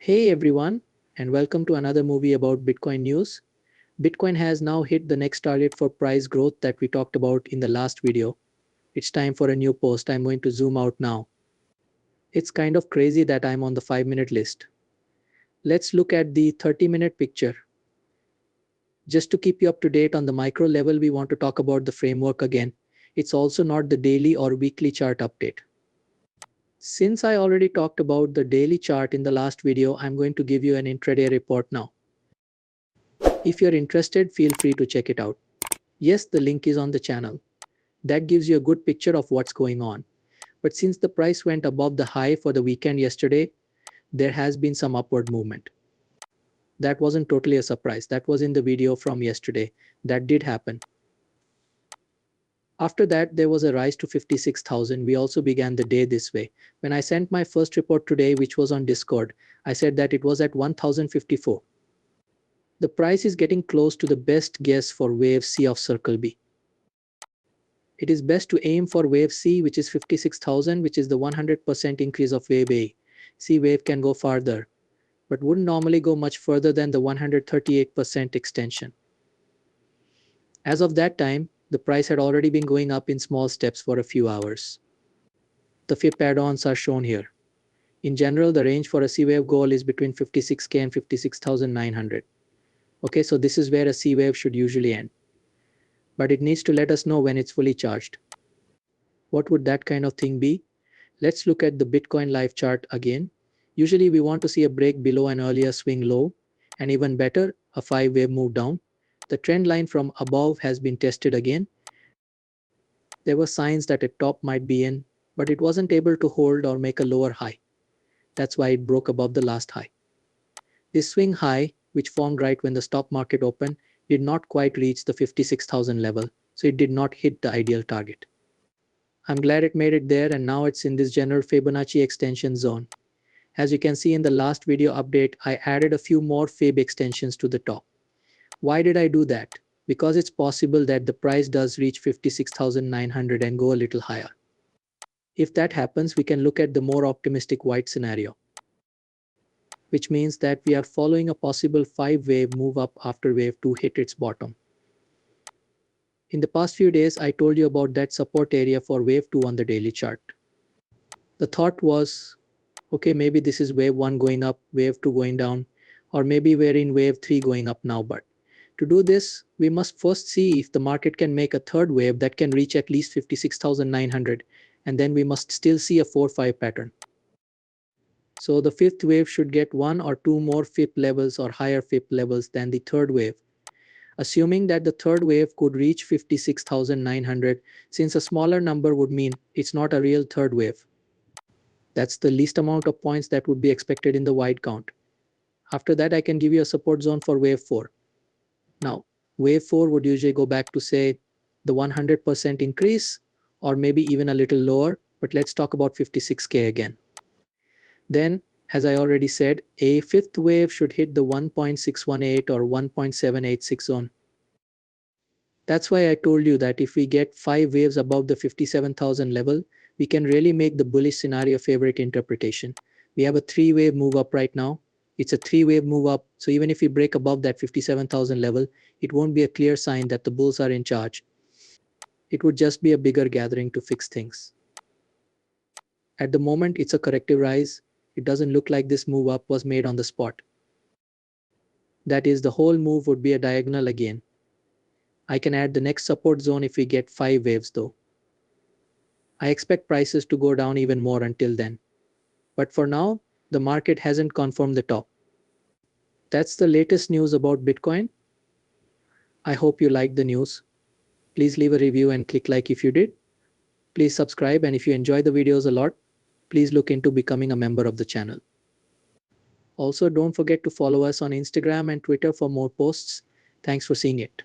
Hey everyone, and welcome to another movie about Bitcoin news. Bitcoin has now hit the next target for price growth that we talked about in the last video. It's time for a new post. I'm going to zoom out now. It's kind of crazy that I'm on the 5-minute list. Let's look at the 30-minute picture. Just to keep you up to date on the micro level, we want to talk about the framework again. It's also not the daily or weekly chart update. Since I already talked about the daily chart in the last video, I'm going to give you an intraday report now. If you're interested, feel free to check it out. Yes, the link is on the channel. That gives you a good picture of what's going on. But since the price went above the high for the weekend yesterday, there has been some upward movement. That wasn't totally a surprise. That was in the video from yesterday. That did happen. After that, there was a rise to 56,000. We also began the day this way. When I sent my first report today, which was on Discord, I said that it was at 1054. The price is getting close to the best guess for wave C of circle B. It is best to aim for wave C, which is 56,000, which is the 100% increase of wave A. C wave can go farther, but wouldn't normally go much further than the 138% extension. As of that time, the price had already been going up in small steps for a few hours. The FIB add-ons are shown here. In general, the range for a C wave goal is between 56K and 56,900. Okay, so this is where a C wave should usually end. But it needs to let us know when it's fully charged. What would that kind of thing be? Let's look at the Bitcoin live chart again. Usually we want to see a break below an earlier swing low, and even better, a 5-wave move down. The trend line from above has been tested again. There were signs that a top might be in, but it wasn't able to hold or make a lower high. That's why it broke above the last high. This swing high, which formed right when the stock market opened, did not quite reach the 56,000 level, so it did not hit the ideal target. I'm glad it made it there, and now it's in this general Fibonacci extension zone. As you can see in the last video update, I added a few more Fib extensions to the top. Why did I do that? Because it's possible that the price does reach 56,900 and go a little higher. If that happens, we can look at the more optimistic white scenario, which means that we are following a possible 5-wave move up after wave 2 hit its bottom. In the past few days, I told you about that support area for wave 2 on the daily chart. The thought was, okay, maybe this is wave 1 going up, wave 2 going down, or maybe we're in wave 3 going up now. But to do this, we must first see if the market can make a third wave that can reach at least 56,900, and then we must still see a 4-5 pattern. So the fifth wave should get 1 or 2 more FIB levels or higher FIB levels than the third wave. Assuming that the third wave could reach 56,900, since a smaller number would mean it's not a real third wave. That's the least amount of points that would be expected in the wide count. After that, I can give you a support zone for wave 4. Now, wave 4 would usually go back to, say, the 100% increase, or maybe even a little lower, but let's talk about 56K again. Then, as I already said, a fifth wave should hit the 1.618 or 1.786 zone. That's why I told you that if we get 5 waves above the 57,000 level, we can really make the bullish scenario favorite interpretation. We have a 3-wave move up right now. It's a 3-wave move up, so even if we break above that 57,000 level, it won't be a clear sign that the bulls are in charge. It would just be a bigger gathering to fix things. At the moment, it's a corrective rise. It doesn't look like this move up was made on the spot. That is, the whole move would be a diagonal again. I can add the next support zone if we get 5 waves though. I expect prices to go down even more until then. But for now, the market hasn't confirmed the top. That's the latest news about Bitcoin. I hope you liked the news. Please leave a review and click like if you did. Please subscribe, and if you enjoy the videos a lot, please look into becoming a member of the channel. Also, don't forget to follow us on Instagram and Twitter for more posts. Thanks for seeing it.